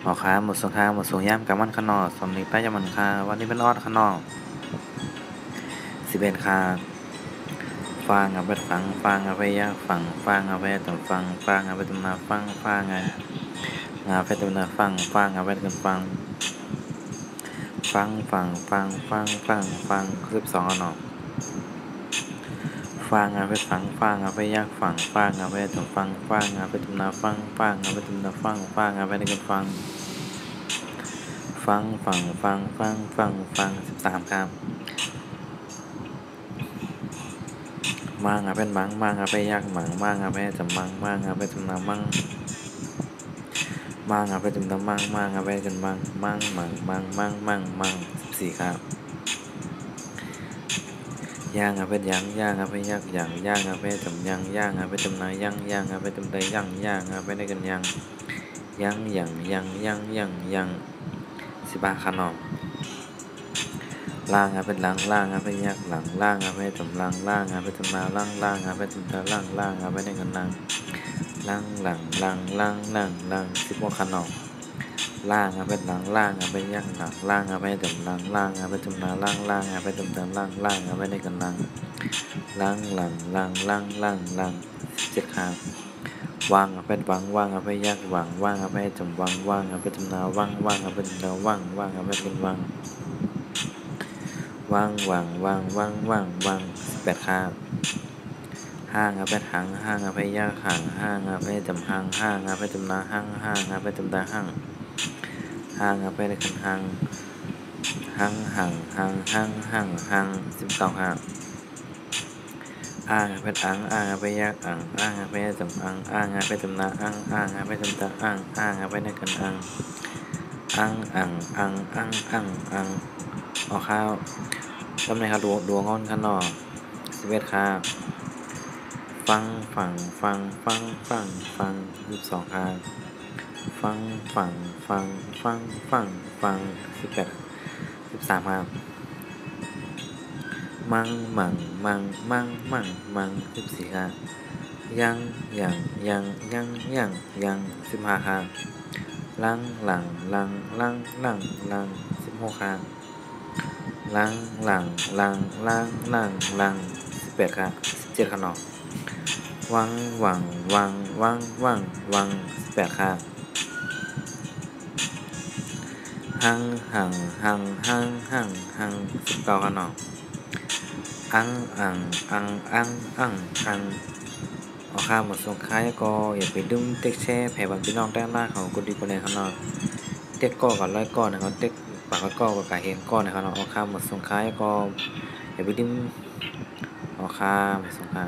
อค้าหมดสงครามหมดสงยามกับมันขนอสมนิไปจะมันคาวันนี้เป็นออดขนอ11คาฟังเอาไปฟังเอาไปยากฟังเอาไปตำฟังเอาไปตำนาฟังไงงาไปตำนาฟังเอาไปกันฟัง12เนาะฟังเอาไปฟังเอาไปยากฟังเอาไปตำฟังเอาไปตำนาฟังเอาไปตำนาฟังเอาไปกันฟัง13ครับมังเอาเป็นมังเอาไปยากมังเอาไปจำมังเอาไปจำนามังเอาไปจำนามังเอาไปกันมัง14ครับย่างเอาไปย่างเอาไปย่างเอาไปจำย่างเอาไปจำนาย่างเอาไปจำได้ย่างเอาไปได้กันย่าง15ครับเนาะล่างเอาไปล่างเอาไปยักหลังล่างเอาไปจำล่างเอาไปจำนาล่างเอาไปจำตาล่างเอาไปได้กันล่าง16ครับเนาะล่างเอาไปล่างเอาไปยักหลังล่างเอาไปจำล่างเอาไปจำนาล่างเอาไปจำตาล่างเอาไปได้กันล่าง17ครับวางเอาไปวางเอาไปยักวางเอาไปจำวางเอาไปจำนาวางเอาไปจำนาวางเอาไปเป็นวาง18ครับห้างเอาไปห้างเอาไปยักห้างเอาไปจำห้างเอาไปจำนาห้างเอาไปจำตาห้างเอาไปได้กันห้าง12ครับอ่างเป็นเอาไปยักเอาไปจำเอาไปจำนาเอาไปจำตาเอาไปในกันเอาข้าวตำแหน่งครับดวงอนขนอ11ครับฟัง22ครับฟัง18 13ครับมัง14ครับยัง15ครับลัง16ครับลัง18ครับ17ครับเนาะวัง18ครับหัง19ครับเนาะอังเอาข้าวหมดส่งท้ายก็อย่าไปดึงเต็กแช่แผ่บันพี่น้องด้านล่างของคนดีคนไหนครับเนาะเต็กก้อกับร้อยก้อนนะครับเต็กปากก้อกับกาเฮงก้อนนะครับเนาะเอาข้าวหมดส่งท้ายก็อย่าไปดึงเอาข้าวหมดส่งท้าย